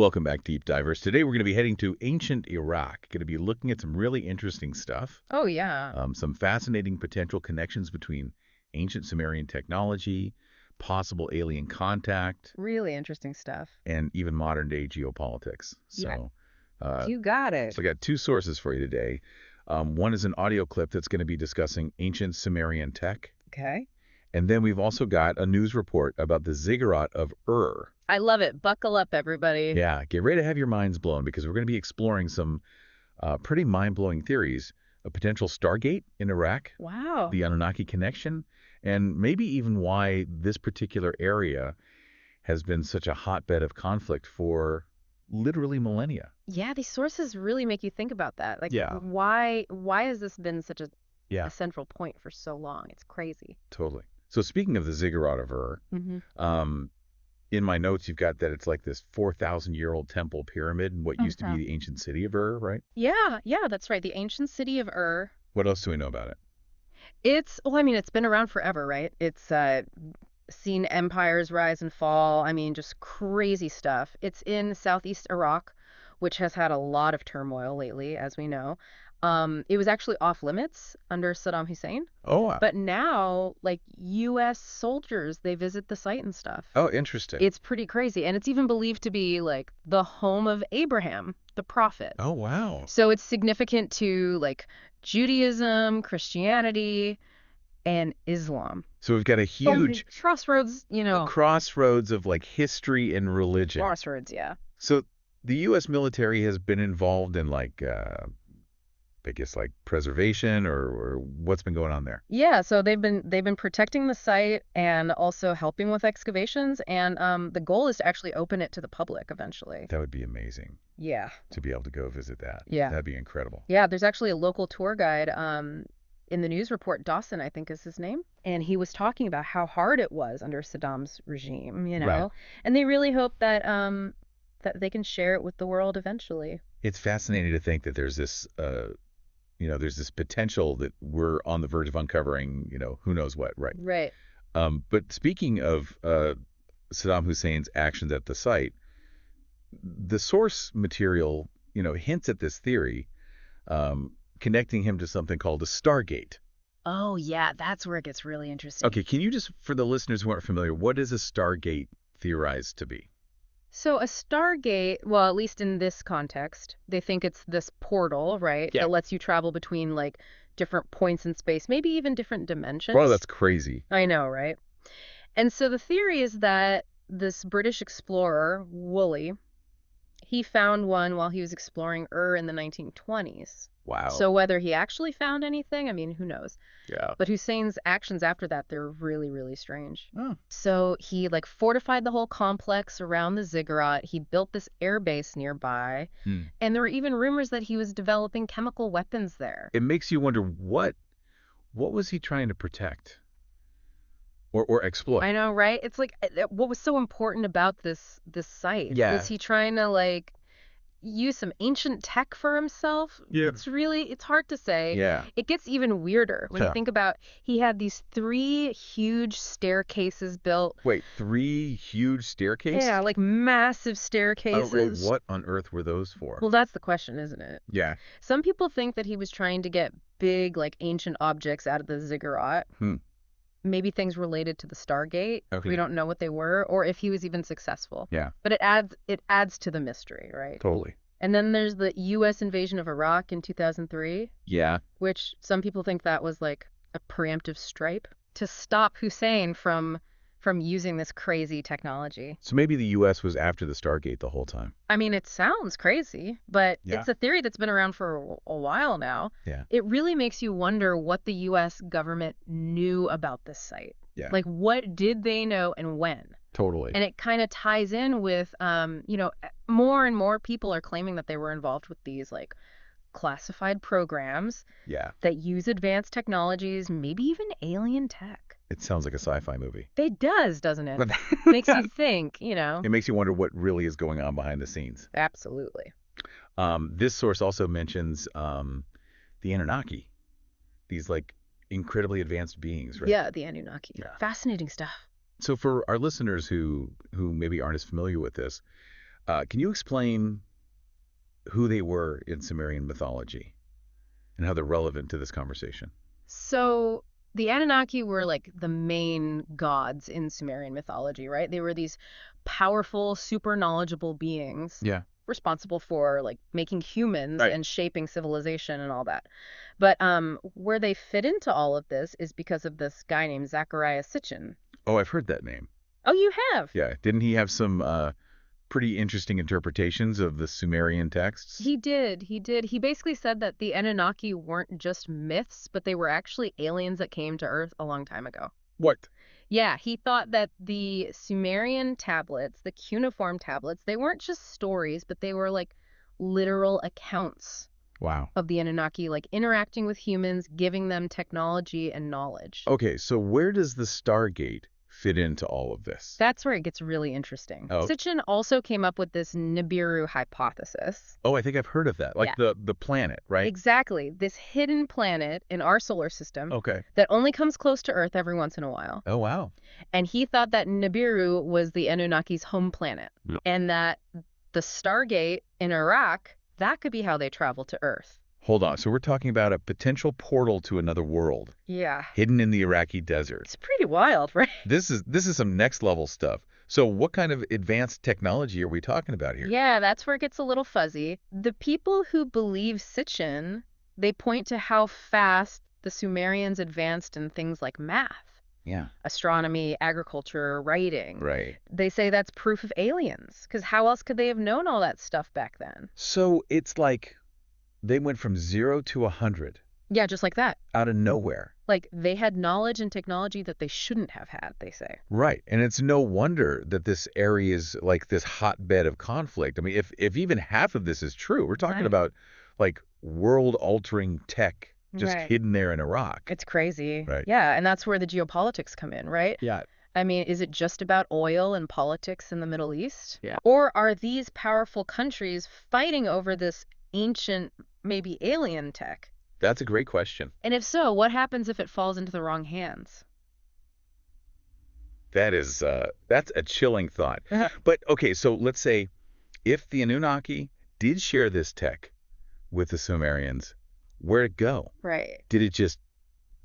Welcome back, Deep Divers. Today we're going to be heading to ancient Iraq. Going to be looking at some really interesting stuff. Oh, yeah. Some fascinating potential connections between ancient Sumerian technology, possible alien contact, Really interesting stuff. and even modern-day geopolitics. Yeah. So, You got it. I got two sources for you today. One is an audio clip that's going to be discussing ancient Sumerian tech. Okay. And then we've also got a news report about the Ziggurat of Ur. I love it. Buckle up, everybody. Yeah, get ready to have your minds blown because we're going to be exploring some pretty mind-blowing theories. A potential Stargate in Iraq, Wow. the Anunnaki connection, and maybe even why this particular area has been such a hotbed of conflict for literally millennia. Yeah, these sources really make you think about that. Like, Yeah. why has this been such a Yeah, central point for so long? It's crazy. totally. So speaking of the Ziggurat of Ur, in my notes you've got that it's like this 4,000-year-old temple pyramid in what used to be the ancient city of Ur, right? Yeah, that's right. The ancient city of Ur. What else do we know about it? It's been around forever, right? It's seen empires rise and fall. Just crazy stuff. It's in southeast Iraq, which has had a lot of turmoil lately, as we know. It was actually off limits under Saddam Hussein, Oh, wow. but now, like, U.S. soldiers, they visit the site and stuff. Oh, interesting. It's pretty crazy, and it's even believed to be like the home of Abraham, the prophet. Oh, wow. So it's significant to like Judaism, Christianity, and Islam. So we've got a So many huge crossroads, crossroads of like history and religion. crossroads, yeah. So the U.S. military has been involved in like, I guess like preservation or what's been going on there? Yeah, so they've been protecting the site and also helping with excavations, and the goal is to actually open it to the public eventually. That would be amazing Yeah. to be able to go visit that. Yeah. That'd be incredible. Yeah, there's actually a local tour guide in the news report, Dawson, I think is his name, and he was talking about how hard it was under Saddam's regime, Right. And they really hope that that they can share it with the world eventually. It's fascinating to think that there's this, there's this potential that we're on the verge of uncovering, who knows what, right? Right. But speaking of Saddam Hussein's actions at the site, the source material, hints at this theory, connecting him to something called a Stargate. Oh, yeah, that's where it gets really interesting. Okay, can you just, for the listeners who aren't familiar, what is a Stargate theorized to be? So a Stargate, well, at least in this context, they think it's this portal, right? Yeah. That lets you travel between like different points in space, maybe even different dimensions. Bro, that's crazy. I know, right? And so the theory is that this British explorer, Woolley, he found one while he was exploring Ur in the 1920s. Wow. So whether he actually found anything, who knows? Yeah. But Hussein's actions after that, they're really, really strange. Oh. So he like fortified the whole complex around the Ziggurat. He built this air base nearby. And there were even rumors that he was developing chemical weapons there. It makes you wonder what was he trying to protect or exploit? I know, right? It's like what was so important about this site? Yeah. Was he trying to like use some ancient tech for himself? Yeah. It's hard to say. Yeah. It gets even weirder when Yeah. you think about he had these 3 huge staircases built. Wait, 3 huge staircases? Yeah, like massive Oh, staircases. what on earth were those for? Well, that's the question, isn't it? Yeah. Some people think that he was trying to get big, like ancient objects out of the Ziggurat. Maybe things related to the Stargate. Okay. We don't know what they were, or if he was even successful. Yeah. But it adds to the mystery, right? Totally. And then there's the U.S. invasion of Iraq in 2003, Yeah. which some people think that was like a preemptive strike to stop Hussein from using this crazy technology. So maybe the U.S. was after the Stargate the whole time. It sounds crazy, but Yeah. it's a theory that's been around for a while now. Yeah. It really makes you wonder what the U.S. government knew about this site. Yeah. Like, what did they know and when? Totally. And it kind of ties in with, more and more people are claiming that they were involved with these, like, classified programs Yeah. that use advanced technologies, maybe even alien tech. It sounds like a sci-fi movie. It does, doesn't it? Makes you think, It makes you wonder what really is going on behind the scenes. Absolutely. This source also mentions the Anunnaki, these like incredibly advanced beings, right? Yeah, the Anunnaki. Yeah. Fascinating stuff. So for our listeners who maybe aren't as familiar with this, Can you explain who they were in Sumerian mythology and how they're relevant to this conversation? So the Anunnaki were like the main gods in Sumerian mythology, right? They were these powerful, super knowledgeable beings Yeah. responsible for like making humans Right. and shaping civilization and all that. But where they fit into all of this is because of this guy named Zachariah Sitchin. Oh, I've heard that name. Oh, you have? Yeah. Didn't he have some pretty interesting interpretations of the Sumerian texts? He did. He did. He basically said that the Anunnaki weren't just myths, but they were actually aliens that came to Earth a long time ago. What? Yeah, he thought that the Sumerian tablets, the cuneiform tablets, they weren't just stories, but they were like literal accounts Wow. of the Anunnaki, like interacting with humans, giving them technology and knowledge. Okay, so where does the Stargate fit into all of this? That's where it gets really interesting. Oh. Sitchin also came up with this Nibiru hypothesis. Oh, I think I've heard of that. Like Yeah. the planet, right? Exactly. This hidden planet in our solar system Okay. that only comes close to Earth every once in a while. Oh, wow. And he thought that Nibiru was the Anunnaki's home planet. Yeah. And that the Stargate in Iraq, that could be how they travel to Earth. Hold on. So we're talking about a potential portal to another world Yeah. hidden in the Iraqi desert. It's pretty wild, right? This is some next level stuff. So what kind of advanced technology are we talking about here? Yeah, that's where it gets a little fuzzy. The people who believe Sitchin, they point to how fast the Sumerians advanced in things like math, Yeah. astronomy, agriculture, writing. Right. They say that's proof of aliens, because how else could they have known all that stuff back then? So it's like they went from 0 to 100 Yeah, just like that. out of nowhere. Like, they had knowledge and technology that they shouldn't have had, they say. Right. And it's no wonder that this area is like this hotbed of conflict. I mean, if even half of this is true, we're talking Right. about like world-altering tech just Right. hidden there in Iraq. It's crazy. Right. Yeah, and that's where the geopolitics come in, right? Yeah. I mean, is it just about oil and politics in the Middle East? Yeah. Or are these powerful countries fighting over this ancient, maybe alien tech? That's a great question. And if so, what happens if it falls into the wrong hands? That's a chilling thought. But okay, so let's say if the Anunnaki did share this tech with the Sumerians, where'd it go? Right. Did it just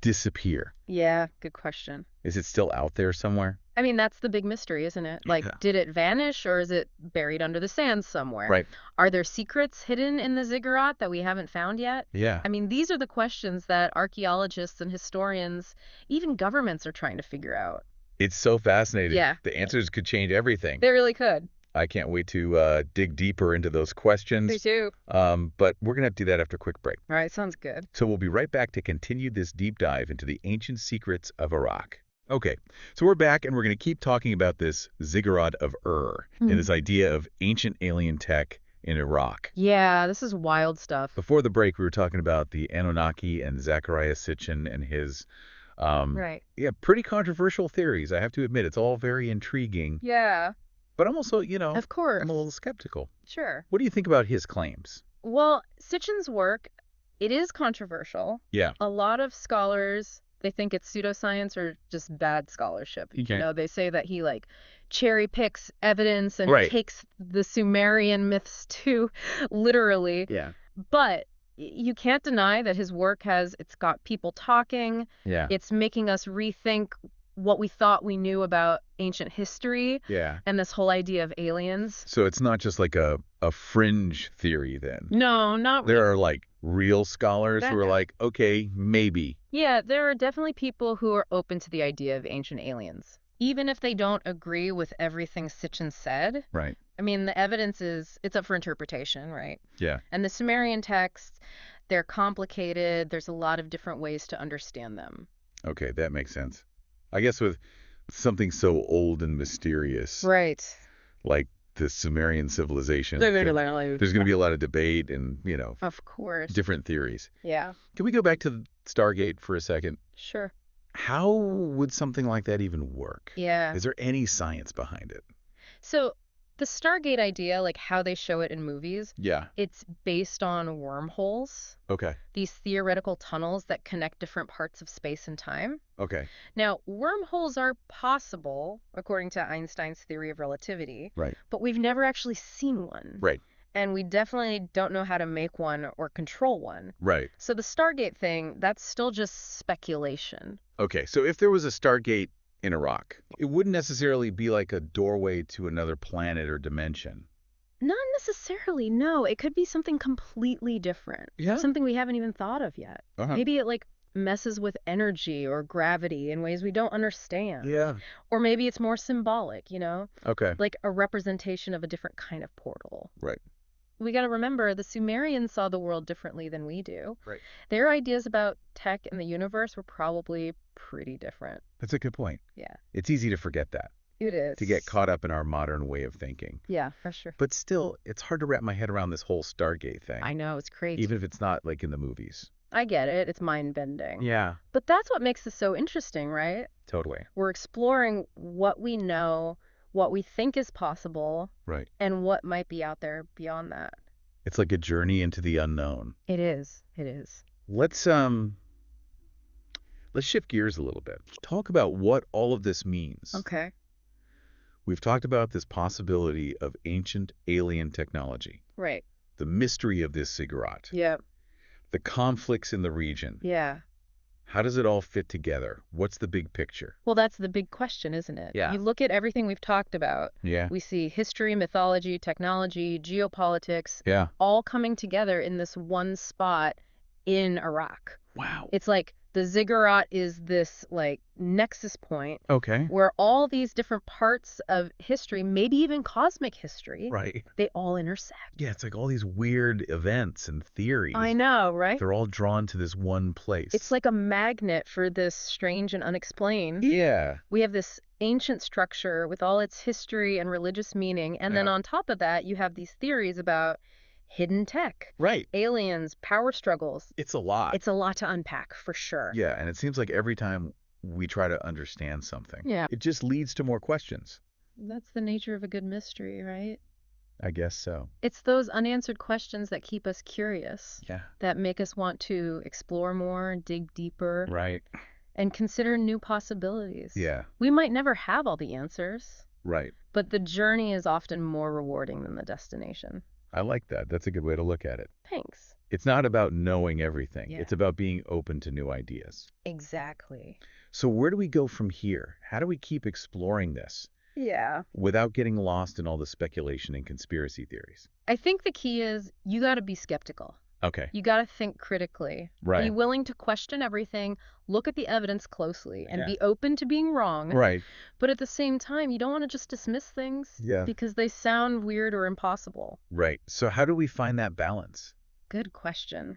disappear? Yeah, good question. Is it still out there somewhere? I mean, that's the big mystery, isn't it? Like, Yeah. did it vanish or is it buried under the sand somewhere? Right. Are there secrets hidden in the Ziggurat that we haven't found yet? Yeah. I mean, these are the questions that archaeologists and historians, even governments, are trying to figure out. It's so fascinating. Yeah. The answers could change everything. They really could. I can't wait to dig deeper into those questions. Me too. But we're going to have to do that after a quick break. All right, sounds good. So we'll be right back to continue this deep dive into the ancient secrets of Iraq. Okay, so we're back and we're going to keep talking about this Ziggurat of Ur and this idea of ancient alien tech in Iraq. Yeah, this is wild stuff. Before the break, we were talking about the Anunnaki and Zachariah Sitchin and his, Right. yeah, pretty controversial theories. I have to admit, it's all very intriguing. Yeah, But I'm also, of course. I'm a little skeptical. Sure. What do you think about his claims? Well, Sitchin's work, it is controversial. Yeah. A lot of scholars, they think it's pseudoscience or just bad scholarship. Okay. You know, they say that he like cherry picks evidence and Right. takes the Sumerian myths too literally. Yeah. But you can't deny that his work it's got people talking. Yeah. It's making us rethink what we thought we knew about ancient history Yeah. and this whole idea of aliens. So it's not just like a fringe theory then. No, not There are like real scholars who are That- like, okay, maybe. Yeah, there are definitely people who are open to the idea of ancient aliens. Even if they don't agree with everything Sitchin said, Right. I mean, the evidence it's up for interpretation, right? Yeah. And the Sumerian texts, they're complicated. There's a lot of different ways to understand them. Okay, that makes sense. I guess with something so old and mysterious, Right. like the Sumerian civilization, there's going to be a lot of debate and, Of course. different theories. Yeah, Can we go back to Stargate for a second? sure. How would something like that even work? Yeah. Is there any science behind it? So The Stargate idea, like how they show it in movies, Yeah. it's based on wormholes, Okay. these theoretical tunnels that connect different parts of space and time. Okay. Now, wormholes are possible, according to Einstein's theory of relativity, Right. but we've never actually seen one. Right. And we definitely don't know how to make one or control one. Right. So the Stargate thing, that's still just speculation. Okay. So if there was a Stargate in Iraq, it wouldn't necessarily be like a doorway to another planet or dimension. Not necessarily, no. It could be something completely different. Yeah. Something we haven't even thought of yet. Uh-huh. Maybe it like messes with energy or gravity in ways we don't understand. Yeah. Or maybe it's more symbolic, Okay. like a representation of a different kind of portal. Right. We got to remember the Sumerians saw the world differently than we do. Right. Their ideas about tech and the universe were probably pretty different. That's a good point. Yeah, It's easy to forget that, it is. to get caught up in our modern way of thinking. Yeah, for sure. But still, it's hard to wrap my head around this whole Stargate thing, I know, it's crazy. even if it's not like in the movies. I get it. It's mind-bending. Yeah, But that's what makes this so interesting, right? totally. We're exploring what we know, what we think is possible, Right. and what might be out there beyond that. It's like a journey into the unknown. It is. It is. Let's shift gears a little bit. Talk about what all of this means. Okay. We've talked about this possibility of ancient alien technology, Right. the mystery of this ziggurat, Yeah. the conflicts in the region. Yeah. How does it all fit together? What's the big picture? Well, that's the big question, isn't it? Yeah. You look at everything we've talked about. Yeah. We see history, mythology, technology, geopolitics, Yeah. all coming together in this one spot in Iraq. Wow. It's like the Ziggurat is this like nexus point Okay. where all these different parts of history, maybe even cosmic history, Right. they all intersect. Yeah, it's like all these weird events and theories. I know, right? They're all drawn to this one place. It's like a magnet for this strange and unexplained. Yeah. We have this ancient structure with all its history and religious meaning, and then Yeah. on top of that, you have these theories about hidden tech, Right. aliens, power struggles. It's a lot. It's a lot to unpack, for sure. Yeah, and it seems like every time we try to understand something, Yeah. it just leads to more questions. That's the nature of a good mystery, right? I guess so. It's those unanswered questions that keep us curious, Yeah. that make us want to explore more, dig deeper, Right. and consider new possibilities. Yeah. We might never have all the answers, Right. but the journey is often more rewarding than the destination. I like that. That's a good way to look at it. Thanks. It's not about knowing everything. Yeah. It's about being open to new ideas. Exactly. So where do we go from here? How do we keep exploring this Yeah. without getting lost in all the speculation and conspiracy theories? I think the key is you got to be skeptical. Okay. You got to think critically. Right. Be willing to question everything, look at the evidence closely, and Yeah. be open to being wrong. Right. But at the same time, you don't want to just dismiss things Yeah. because they sound weird or impossible. Right. So how do we find that balance? Good question.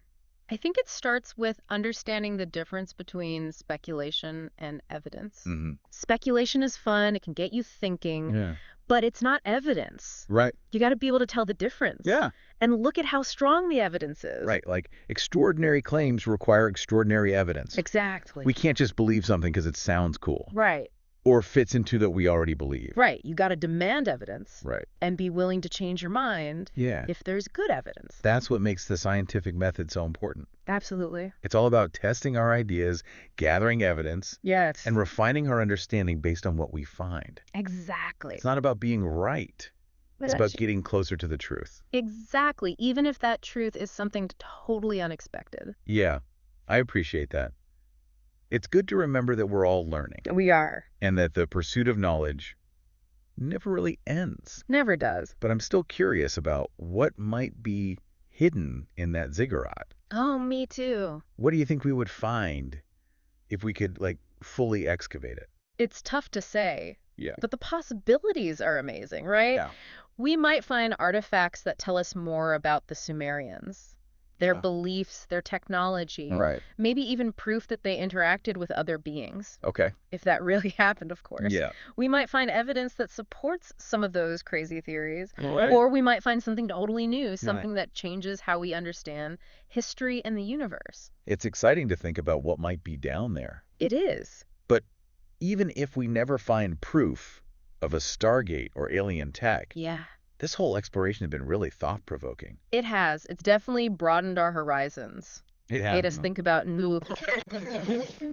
I think it starts with understanding the difference between speculation and evidence. Mm-hmm. Speculation is fun, it can get you thinking, Yeah. but it's not evidence. Right. You got to be able to tell the difference. Yeah. And look at how strong the evidence is. Right. Like extraordinary claims require extraordinary evidence. Exactly. We can't just believe something because it sounds cool Right. or fits into that we already believe. Right. You got to demand evidence Right. and be willing to change your mind Yeah. if there's good evidence. That's what makes the scientific method so important. Absolutely. It's all about testing our ideas, gathering evidence, Yes. and refining our understanding based on what we find. Exactly. It's not about being right. It's about getting closer to the truth. Exactly. Even if that truth is something totally unexpected. Yeah, I appreciate that. It's good to remember that we're all learning We are. and that the pursuit of knowledge never really ends. Never does. But I'm still curious about what might be hidden in that ziggurat. Oh, me too. What do you think we would find if we could, like, fully excavate it? It's tough to say, Yeah. but the possibilities are amazing, right? Yeah. We might find artifacts that tell us more about the Sumerians, their Yeah. beliefs, their technology, Right. maybe even proof that they interacted with other beings, Okay. if that really happened, of course. Yeah. We might find evidence that supports some of those crazy theories, Right. or we might find something totally new, something that changes how we understand history and the universe. It's exciting to think about what might be down there. It is. But even if we never find proof, of a Stargate or alien tech, Yeah, this whole exploration has been really thought-provoking. it has. It's definitely broadened our horizons. It Made has. us think about new.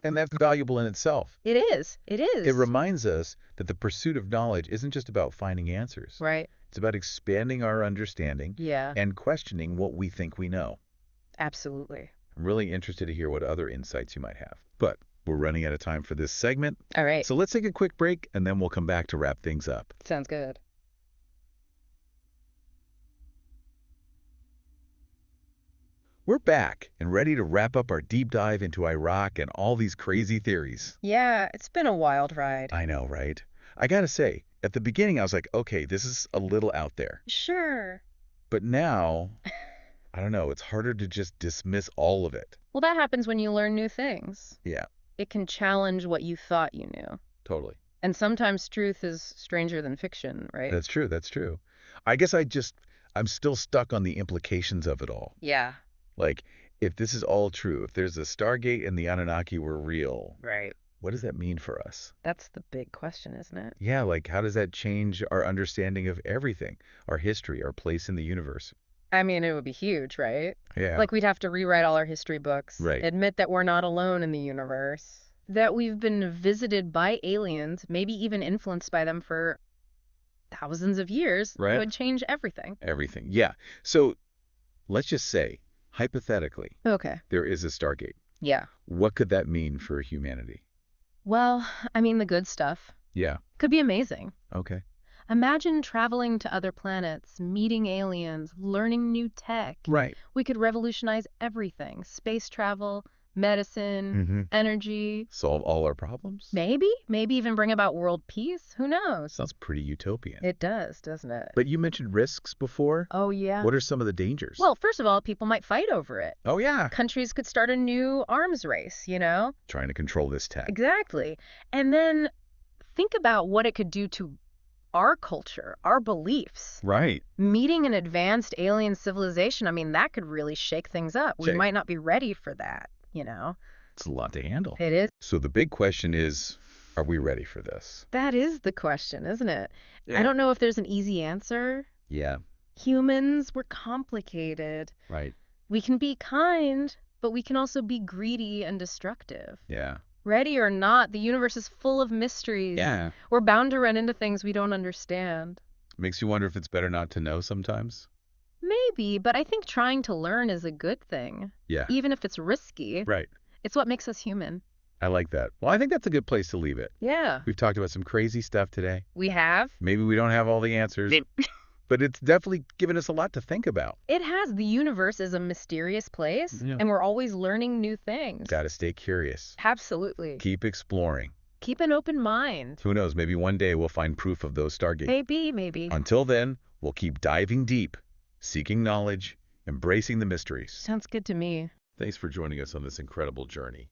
And that's valuable in itself. It is. It It is. reminds us that the pursuit of knowledge isn't just about finding answers. Right. It's about expanding our understanding Yeah, and questioning what we think we know. absolutely. I'm really interested to hear what other insights you might have. But we're running out of time for this segment, All right. so let's take a quick break and then we'll come back to wrap things up. Sounds good. We're back and ready to wrap up our deep dive into Iraq and all these crazy theories. Yeah, it's been a wild ride. I know, right? I gotta say, at the beginning I was like, okay, this is a little out there. Sure. But now, I don't know, it's harder to just dismiss all of it. Well, that happens when you learn new things. Yeah, It can challenge what you thought you knew. totally. And sometimes truth is stranger than fiction, right? That's true, that's true. I guess I'm still stuck on the implications of it all. Yeah, Like, if this is all true, if there's a Stargate and the Anunnaki were real, right. what does that mean for us? That's the big question, isn't it? Yeah, like how does that change our understanding of everything, our history, our place in the universe? I mean, it would be huge, right? Yeah, Like we'd have to rewrite all our history books, right. admit that we're not alone in the universe, that we've been visited by aliens, maybe even influenced by them for thousands of years. It Right. would change everything. Everything. Yeah. So let's just say, hypothetically, Okay. there is a Stargate. Yeah. What could that mean for humanity? Well, I mean, the good stuff Yeah. could be amazing. Okay. Imagine traveling to other planets, meeting aliens, learning new tech. Right. We could revolutionize everything: space travel, medicine, energy. Solve all our problems? Maybe even bring about world peace. Who knows? Sounds pretty utopian. It does, doesn't it? But you mentioned risks before. Oh, yeah. What are some of the dangers? Well, first of all, people might fight over it. oh yeah. Countries could start a new arms race, you know? Trying to control this tech. Exactly. And then think about what it could do to our culture, our beliefs. Right. Meeting an advanced alien civilization, I mean, that could really shake things up. We Shake. might not be ready for that, you know? It's a lot to handle. It is. So the big question is, are we ready for this? That is the question, isn't it? Yeah. I don't know if there's an easy answer. Yeah. Humans, we're complicated. Right. We can be kind, but we can also be greedy and destructive. Yeah. Ready or not, the universe is full of mysteries. Yeah. We're bound to run into things we don't understand. Makes you wonder if it's better not to know sometimes. Maybe, but I think trying to learn is a good thing. Yeah. Even if it's risky, Right. it's what makes us human. I like that. Well, I think that's a good place to leave it. Yeah. We've talked about some crazy stuff today. We have. Maybe we don't have all the answers, but it's definitely given us a lot to think about. It has. The universe is a mysterious place, Yeah. and we're always learning new things. Got to stay curious. Absolutely. Keep exploring. Keep an open mind. Who knows, maybe one day we'll find proof of those Stargates. Maybe. Until then, we'll keep diving deep, seeking knowledge, embracing the mysteries. Sounds good to me. Thanks for joining us on this incredible journey.